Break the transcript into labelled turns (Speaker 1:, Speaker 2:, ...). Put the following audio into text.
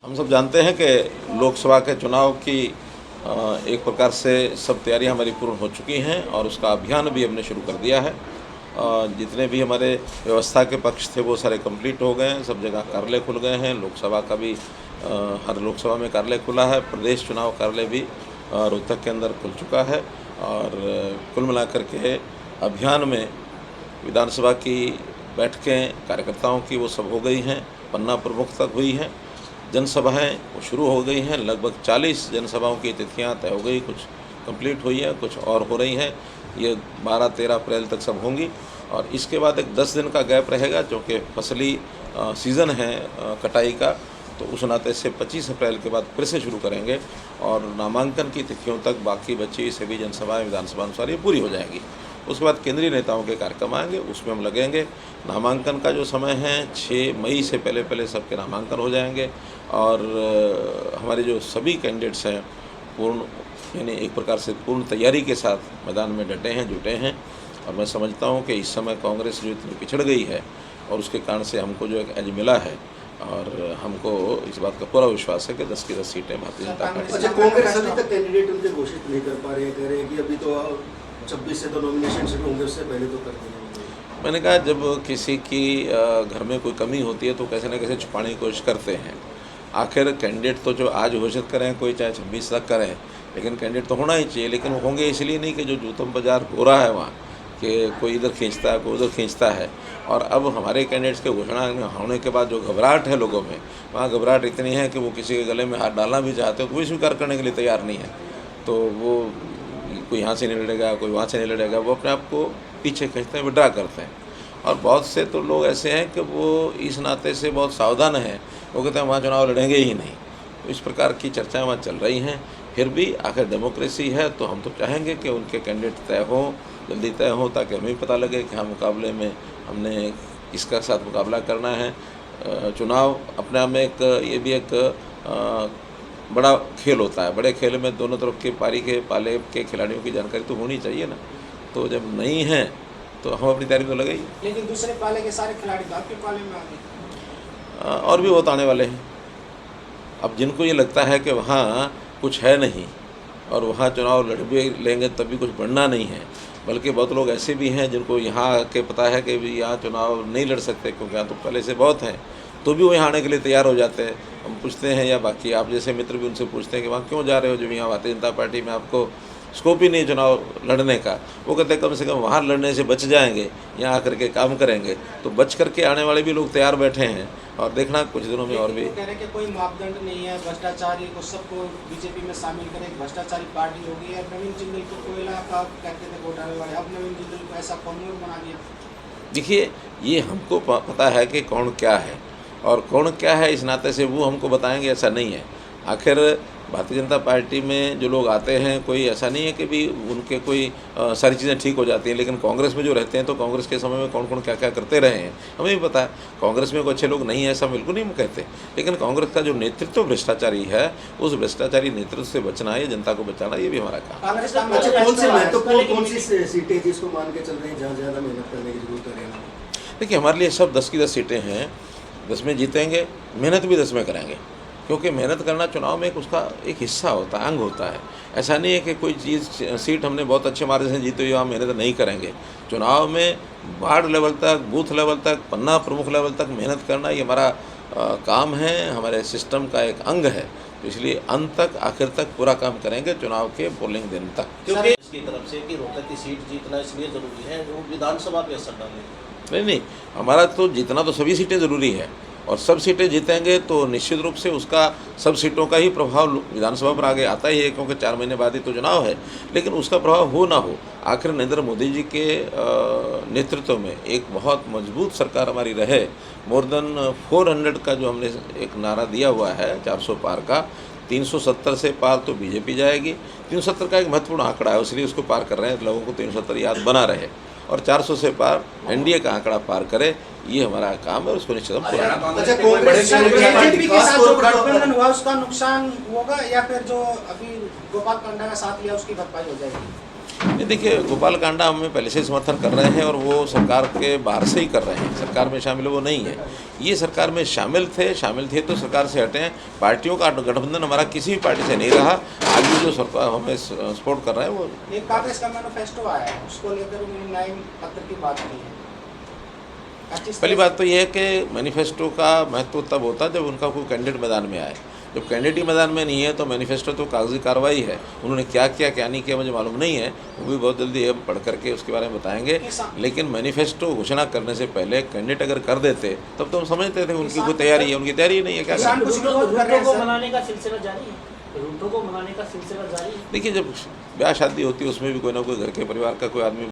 Speaker 1: हम सब जानते हैं कि लोकसभा के चुनाव की एक प्रकार से सब तैयारियां हमारी पूर्ण हो चुकी हैं और उसका अभियान भी हमने शुरू कर दिया है। जितने भी हमारे व्यवस्था के पक्ष थे वो सारे कंप्लीट हो गए हैं, सब जगह कार्यालय खुल गए हैं। लोकसभा का भी हर लोकसभा में कार्यालय खुला है। प्रदेश चुनाव कार्यालय भी रोहतक के अंदर खुल चुका है और कुल मिलाकर के अभियान में विधानसभा की बैठकें कार्यकर्ताओं की वो सब हो गई हैं, पन्ना प्रमुख तक हुई हैं। जनसभाएं वो शुरू हो गई हैं, लगभग 40 जनसभाओं की तिथियां तय हो गई, कुछ कंप्लीट हुई हैं, कुछ और हो रही हैं। ये 12-13 अप्रैल तक सब होंगी और इसके बाद एक 10 दिन का गैप रहेगा, जो कि फसली सीज़न है कटाई का, तो उस नाते से 25 अप्रैल के बाद फिर से शुरू करेंगे और नामांकन की तिथियों तक बाकी बची सभी जनसभाएँ विधानसभा अनुसार ये पूरी हो जाएगी। उसके बाद केंद्रीय नेताओं के कार्यक्रम आएंगे, उसमें हम लगेंगे। नामांकन का जो समय है 6 मई से पहले पहले सबके नामांकन हो जाएंगे और हमारे जो सभी कैंडिडेट्स हैं पूर्ण यानी एक प्रकार से पूर्ण तैयारी के साथ मैदान में डटे हैं, जुटे हैं। और मैं समझता हूं कि इस समय कांग्रेस जो इतनी पिछड़ गई है और उसके कारण से हमको जो एक एज मिला है और हमको इस बात का पूरा विश्वास है कि 10 की 10 सीटें भारतीय जनता पार्टी।
Speaker 2: अच्छा, कांग्रेस अभी तक कैंडिडेट उनके घोषित नहीं कर पा रहे हैं, कह रहे हैं कि अभी तो 26 से तो नॉमिनेशन शुरू होंगे, उससे पहले तो कर देंगे।
Speaker 1: मैंने कहा जब किसी की घर में कोई कमी होती है तो कैसे न कैसे छुपाने की कोशिश करते हैं। आखिर कैंडिडेट तो जो आज घोषित करें, कोई चाहे 26 तक करें, लेकिन कैंडिडेट तो होना ही चाहिए। लेकिन वो होंगे इसलिए नहीं कि जो जूतम बाजार हो रहा है वहाँ कि कोई इधर खींचता है, कोई उधर खींचता है। और अब हमारे कैंडिडेट्स के घोषणा होने के बाद जो घबराहट है लोगों में, वहाँ घबराहट इतनी है कि वो किसी के गले में हाथ डालना भी चाहते हो तो कोई स्वीकार करने के लिए तैयार नहीं है। तो वो कोई यहाँ से नहीं लड़ेगा, कोई वहाँ से नहीं लड़ेगा, वो अपने आप को पीछे खींचते हैं, विड्रा करते हैं। और बहुत से तो लोग ऐसे हैं कि वो इस नाते से बहुत सावधान हैं, वो कहते हैं वहाँ चुनाव लड़ेंगे ही नहीं। तो इस प्रकार की चर्चाएं वहाँ चल रही हैं। फिर भी आखिर डेमोक्रेसी है तो हम तो चाहेंगे कि उनके कैंडिडेट तय हों, जल्दी तय हों, ताकि हमें भी पता लगे कि हाँ मुकाबले में हमने किसका साथ मुकाबला करना है। चुनाव अपने आप में एक ये भी एक बड़ा खेल होता है। बड़े खेल में दोनों तरफ के पारी के पाले के खिलाड़ियों की जानकारी तो होनी चाहिए ना। तो जब नहीं है तो हम अपनी तैयारी तो लगाई।
Speaker 3: लेकिन दूसरे पाले के सारे खिलाड़ी तो आपके पाले में आ गए
Speaker 1: और भी बहुत आने वाले हैं। अब जिनको ये लगता है कि वहाँ कुछ है नहीं और वहाँ चुनाव लड़ भी लेंगे तब भी कुछ बढ़ना नहीं है, बल्कि बहुत लोग ऐसे भी हैं जिनको यहाँ के पता है कि भी यहाँ चुनाव नहीं लड़ सकते क्योंकि यहाँ तो पहले से बहुत हैं, तो भी वो यहाँ आने के लिए तैयार हो जाते हैं। हम पूछते हैं या बाकी आप जैसे मित्र भी उनसे पूछते हैं कि वहाँ क्यों जा रहे हो जब यहाँ भारतीय जनता पार्टी में आपको स्कोप ही नहीं चुनाव लड़ने का। वो कहते हैं कम से कम वहाँ लड़ने से बच जाएंगे, यहाँ आकर के काम करेंगे। तो बच करके आने वाले भी लोग तैयार बैठे हैं और देखना कुछ दिनों में और भी।
Speaker 3: कह रहे हैं कि कोई मापदंड नहीं है, भ्रष्टाचारी को सबको बीजेपी में शामिल करें, भ्रष्टाचारी पार्टी होगी। है नवीन जिंदल को कोयला का कहते थे घोटाले वाले, अब नवीन जिंदल को ऐसा कौन बना दिया।
Speaker 1: देखिए ये हमको पता है कि कौन क्या है और कौन क्या है, इस नाते से वो हमको बताएंगे ऐसा नहीं है। आखिर भारतीय जनता पार्टी में जो लोग आते हैं कोई ऐसा नहीं है कि भी उनके कोई सारी चीज़ें ठीक हो जाती हैं, लेकिन कांग्रेस में जो रहते हैं तो कांग्रेस के समय में कौन कौन क्या क्या करते रहे हैं हमें भी पता है। कांग्रेस में कोई अच्छे लोग नहीं है ऐसा बिल्कुल नहीं हम कहते, लेकिन कांग्रेस का जो नेतृत्व भ्रष्टाचारी है उस भ्रष्टाचारी नेतृत्व से बचना है, जनता को बचाना, ये भी हमारा काम।
Speaker 2: अच्छा, कौन सी महत्वपूर्ण कौन सी सीटें जिसको मान के चल रही हैं जहाँ ज़्यादा मेहनत करने की जरूरत है?
Speaker 1: देखिए हमारे लिए सब 10 की 10 सीटें हैं, 10 में जीतेंगे, मेहनत भी 10 में करेंगे, क्योंकि मेहनत करना चुनाव में एक उसका एक हिस्सा होता है, अंग होता है। ऐसा नहीं है कि कोई चीज़ सीट हमने बहुत अच्छे मार्ग से जीती हुई वहाँ मेहनत नहीं करेंगे। चुनाव में वार्ड लेवल तक, बूथ लेवल तक, पन्ना प्रमुख लेवल तक मेहनत करना ये हमारा काम है, हमारे सिस्टम का एक अंग है। तो इसलिए अंत तक आखिर तक पूरा काम करेंगे चुनाव के पोलिंग दिन तक।
Speaker 4: क्योंकि इसकी तरफ से कि रोहतक की सीट जीतना इसलिए ज़रूरी है वो विधानसभा पे असर डालेगा।
Speaker 1: नहीं, हमारा तो जीतना तो सभी सीटें ज़रूरी है और सब सीटें जीतेंगे तो निश्चित रूप से उसका सब सीटों का ही प्रभाव विधानसभा पर आगे आता ही है, क्योंकि 4 महीने बाद ही तो चुनाव है। लेकिन उसका प्रभाव हो ना हो, आखिर नरेंद्र मोदी जी के नेतृत्व में एक बहुत मजबूत सरकार हमारी रहे। मोर देन 400 का जो हमने एक नारा दिया हुआ है 400 पार का, 370 से पार तो बीजेपी जाएगी। 370 का एक महत्वपूर्ण आंकड़ा है, इसलिए उसको पार कर रहे हैं, लोगों को 370 याद बना रहे और 400 से पार एनडीए का आंकड़ा पार करे, ये हमारा काम है, उसको निश्चित पूरा।
Speaker 2: अच्छा, कांग्रेस
Speaker 3: बीजेपी के साथ जो गठबंधन हुआ उसका नुकसान होगा या फिर जो अभी गोपाल कांडा का साथ लिया उसकी भरपाई हो जाएगी?
Speaker 1: नहीं, देखिए गोपाल कांडा हमें पहले से समर्थन कर रहे हैं और वो सरकार के बाहर से ही कर रहे हैं, सरकार में शामिल वो नहीं है। ये सरकार में शामिल थे तो सरकार से हटे हैं। पार्टियों का गठबंधन हमारा किसी भी पार्टी से नहीं रहा। आगे जो सरकार हमें सपोर्ट कर रहा है वो
Speaker 3: एक कांग्रेस का मैनिफेस्टो आया है, उसको लेकर उन्होंने न्याय पत्र की बात की है।
Speaker 1: पहली बात तो ये है कि मैनिफेस्टो का महत्व तब होता है जब उनका कोई कैंडिडेट मैदान में आए। जब कैंडिडेट ही मैदान में नहीं है तो मैनिफेस्टो तो कागजी कार्रवाई है। उन्होंने क्या किया क्या नहीं किया मुझे मालूम नहीं है, वो भी बहुत जल्दी हम पढ़ करके उसके बारे में बताएंगे। लेकिन मैनिफेस्टो घोषणा करने से पहले कैंडिडेट अगर कर देते तब तो हम समझते थे उनकी कोई तैयारी है, उनकी तैयारी नहीं है, क्या
Speaker 3: किसान
Speaker 1: करें।
Speaker 3: कुछ विरोध कर रहे हैं
Speaker 5: रूटों को
Speaker 3: सर।
Speaker 5: मनाने का सिलसिला जारी है, रूटों को मनाने का सिलसिला जारी है।
Speaker 1: देखिए जब ब्याह शादी होती है उसमें भी कोई ना कोई घर के परिवार का कोई आदमी